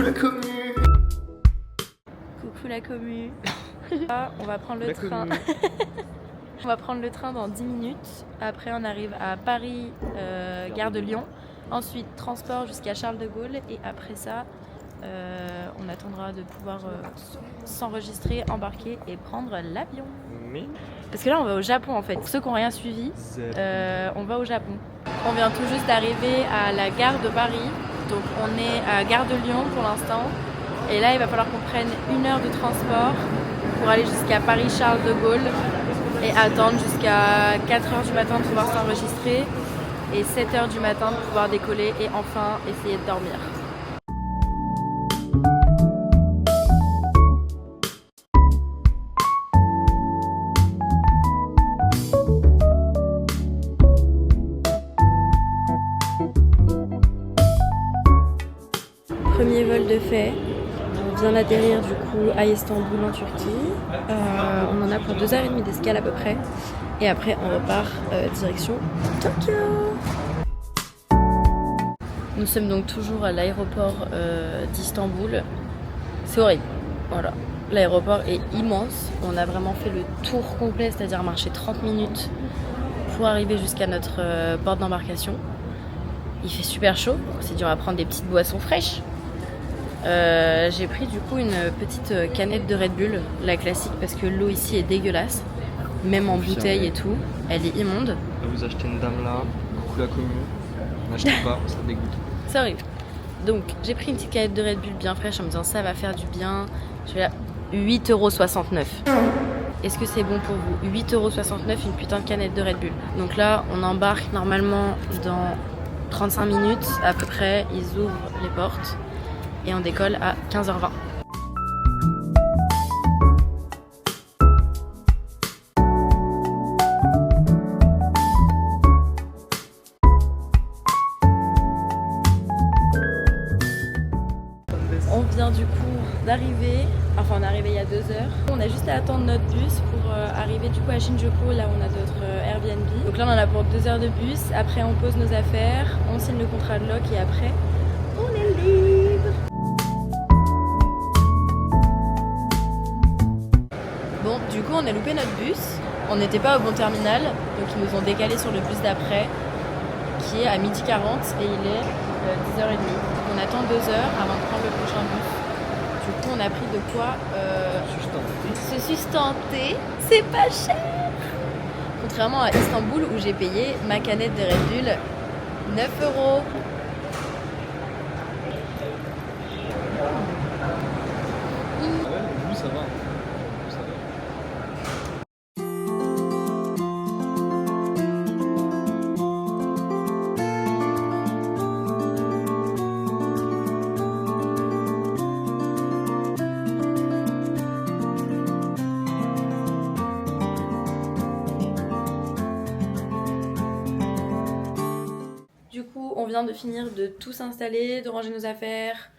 la commu. Coucou la commu. On va prendre le train. On va prendre le train dans 10 minutes. Après on arrive à Paris, gare de Lyon. Ensuite transport jusqu'à Charles de Gaulle. Et après ça, on attendra de pouvoir s'enregistrer, embarquer et prendre l'avion. Oui. Parce que là on va au Japon en fait. Pour ceux qui n'ont rien suivi, on va au Japon. On vient tout juste d'arriver à la gare de Paris. Donc on est à gare de Lyon pour l'instant. Et là il va falloir qu'on prenne 1 heure de transport pour aller jusqu'à Paris Charles de Gaulle et attendre jusqu'à 4h du matin de pouvoir s'enregistrer et 7h du matin de pouvoir décoller et enfin essayer de dormir. Premier vol de fait. On vient d'atterrir du coup à Istanbul en Turquie. On en a pour 2h30 d'escale à peu près. Et après on repart direction Tokyo. Nous sommes donc toujours à l'aéroport d'Istanbul. C'est horrible. Voilà. L'aéroport est immense. On a vraiment fait le tour complet, c'est-à-dire marcher 30 minutes pour arriver jusqu'à notre porte d'embarcation. Il fait super chaud. On s'est dit on va prendre des petites boissons fraîches. J'ai pris du coup une petite canette de Red Bull, la classique, parce que l'eau ici est dégueulasse, même en bouteille et tout, elle est immonde. Vous achetez une dame là, coucou la commu, n'achetez pas, ça dégoûte. C'est horrible. Donc j'ai pris une petite canette de Red Bull bien fraîche en me disant ça va faire du bien. Je suis là, 8,69€. Est-ce que c'est bon pour vous? 8,69€ une putain de canette de Red Bull. Donc là on embarque normalement dans 35 minutes à peu près, ils ouvrent les portes. Et on décolle à 15h20. On vient du coup d'arriver, enfin on est arrivé il y a 2 heures. On a juste à attendre notre bus pour arriver du coup à Shinjuku, là où on a notre Airbnb. Donc là on en a pour 2 heures de bus, après on pose nos affaires, on signe le contrat de loc et après on est libre. Bon, du coup, on a loupé notre bus. On n'était pas au bon terminal, donc ils nous ont décalé sur le bus d'après, qui est à 12h40 et il est 10h30. On attend 2 heures avant de prendre le prochain bus. Du coup, on a pris de quoi se sustenter. C'est pas cher! Contrairement à Istanbul où j'ai payé ma canette de Red Bull 9€. Vous, ça va. Du coup, on vient de finir de tout s'installer, de ranger nos affaires,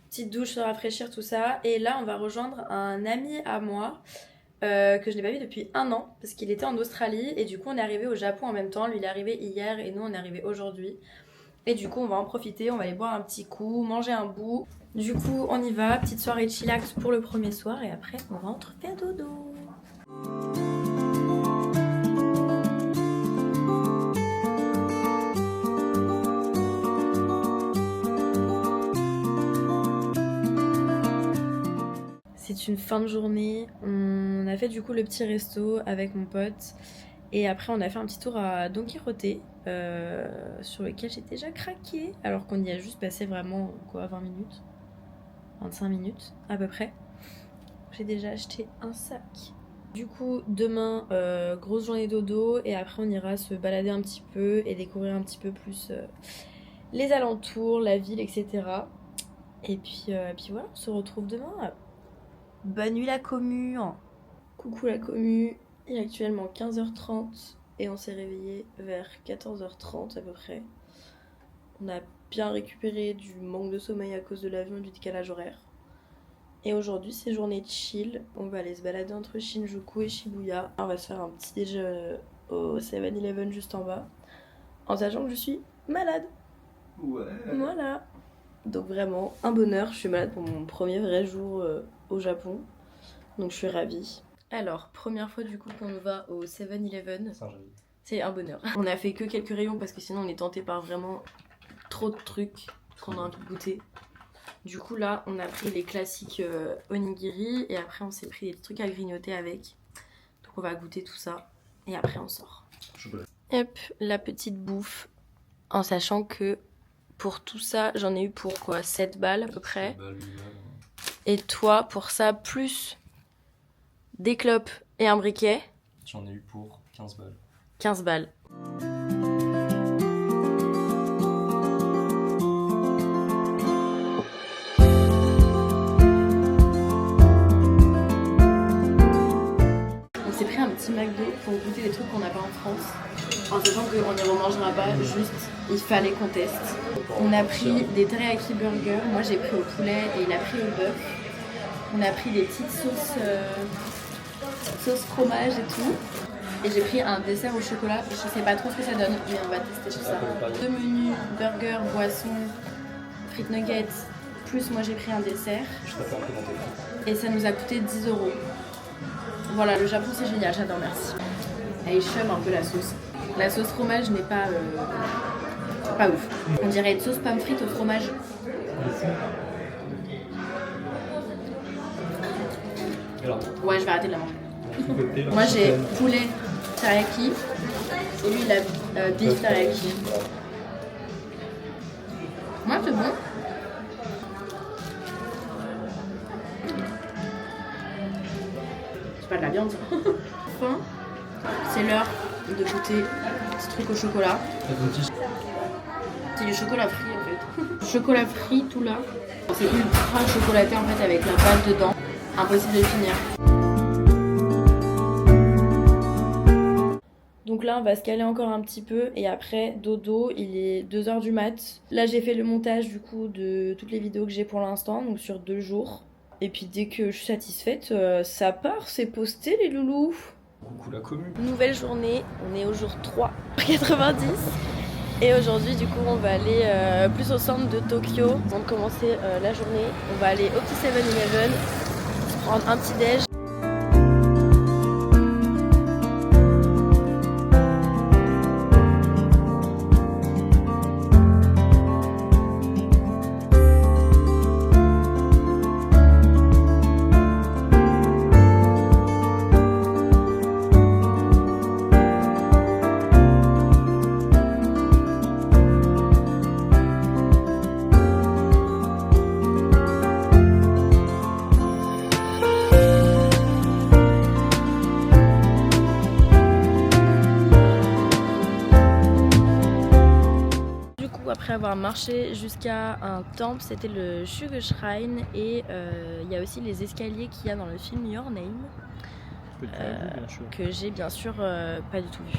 petite douche, se rafraîchir, tout ça. Et là, on va rejoindre un ami à moi que je n'ai pas vu depuis 1 an parce qu'il était en Australie. Et du coup, on est arrivé au Japon en même temps. Lui, il est arrivé hier et nous, on est arrivé aujourd'hui. Et du coup, on va en profiter, on va aller boire un petit coup, manger un bout. Du coup, on y va, petite soirée chillax pour le premier soir et après, on rentre faire dodo. C'est une fin de journée, on a fait du coup le petit resto avec mon pote et après on a fait un petit tour à Don Quijote sur lequel j'ai déjà craqué alors qu'on y a juste passé vraiment quoi 20 minutes, 25 minutes à peu près. J'ai déjà acheté un sac. Du coup demain grosse journée dodo et après on ira se balader un petit peu et découvrir un petit peu plus les alentours, la ville, etc. Et puis voilà, on se retrouve demain. Bonne nuit la commu. Coucou la commu. Il est actuellement 15h30 et on s'est réveillé vers 14h30 à peu près. On a bien récupéré du manque de sommeil à cause de l'avion et du décalage horaire. Et aujourd'hui c'est journée chill. On va aller se balader entre Shinjuku et Shibuya. On va se faire un petit déjeuner au 7-Eleven juste en bas. En sachant que je suis malade. Ouais. Voilà. Donc vraiment un bonheur, je suis malade pour mon premier vrai jour au Japon. Donc je suis ravie. Alors, première fois du coup qu'on va au 7-Eleven. C'est un bonheur. On a fait que quelques rayons parce que sinon on est tenté par vraiment trop de trucs qu'on a envie de goûter. Du coup là on a pris les classiques onigiri et après on s'est pris des trucs à grignoter avec. Donc on va goûter tout ça et après on sort. Hop, la petite bouffe. En sachant que pour tout ça j'en ai eu pour quoi 7 balles à peu près. Et toi pour ça plus des clopes et un briquet. J'en ai eu pour 15 balles. 15 balles. On s'est pris un petit McDo pour goûter des trucs qu'on n'a pas en France. En sachant qu'on n'y remangera pas, juste il fallait qu'on teste. On a pris des teriyaki burgers, moi j'ai pris au poulet et il a pris au bœuf. On a pris des petites sauce fromage et tout. Et j'ai pris un dessert au chocolat. Je sais pas trop ce que ça donne, mais on va tester tout ça. 2 menus, burger, boisson, frites nuggets, plus moi j'ai pris un dessert. Et ça nous a coûté 10 €. Voilà, le Japon c'est génial, j'adore, merci. Elle chum un peu la sauce. La sauce fromage n'est pas ouf. On dirait une sauce pomme frite au fromage. Ouais, je vais arrêter de la manger. Moi j'ai poulet teriyaki et lui il a beef teriyaki. Moi c'est bon. C'est pas de la viande. Enfin, c'est l'heure de goûter ce truc au chocolat. C'est du chocolat frit en fait. Chocolat frit tout là. C'est ultra chocolaté en fait avec la pâte dedans. Impossible de finir. Donc là on va se caler encore un petit peu et après dodo, il est 2h du mat. Là j'ai fait le montage du coup de toutes les vidéos que j'ai pour l'instant, donc sur 2 jours. Et puis dès que je suis satisfaite, ça part, c'est posté les loulous. Coucou la commune. Nouvelle journée, on est au jour 3, 90. Et aujourd'hui du coup on va aller plus au centre de Tokyo. Avant de commencer la journée, on va aller au petit 7-Eleven, se prendre un petit déj. Après avoir marché jusqu'à un temple, c'était le Sugar Shrine et il y a aussi les escaliers qu'il y a dans le film Your Name que j'ai bien sûr pas du tout vu.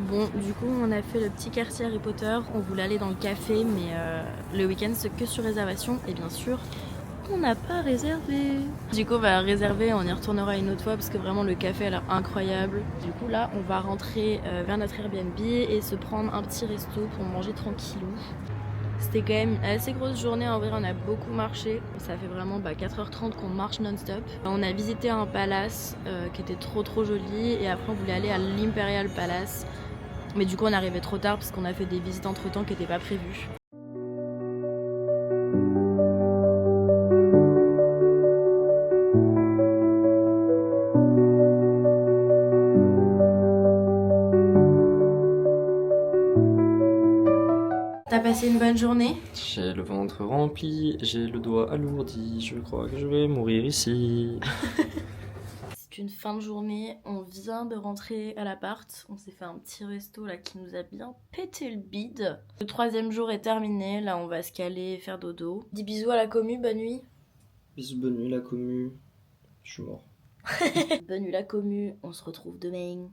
Bon, du coup, on a fait le petit quartier Harry Potter. On voulait aller dans le café, mais le week-end, c'est que sur réservation. Et bien sûr, on n'a pas réservé. Du coup, on va réserver, on y retournera une autre fois parce que vraiment, le café a l'air incroyable. Du coup, là, on va rentrer vers notre Airbnb et se prendre un petit resto pour manger tranquillou. C'était quand même une assez grosse journée, en vrai on a beaucoup marché. Ça fait vraiment 4h30 qu'on marche non-stop. On a visité un palace qui était trop joli et après on voulait aller à l'Imperial Palace. Mais du coup on arrivait trop tard parce qu'on a fait des visites entre temps qui n'étaient pas prévues. T'as passé une bonne journée? J'ai le ventre rempli, j'ai le doigt alourdi, je crois que je vais mourir ici. C'est une fin de journée, on vient de rentrer à l'appart, on s'est fait un petit resto là qui nous a bien pété le bide. Le 3e jour est terminé, là on va se caler et faire dodo. Dis bisous à la commu, bonne nuit. Bisous, bonne nuit la commu. Je suis mort. Bonne nuit la commu, on se retrouve demain.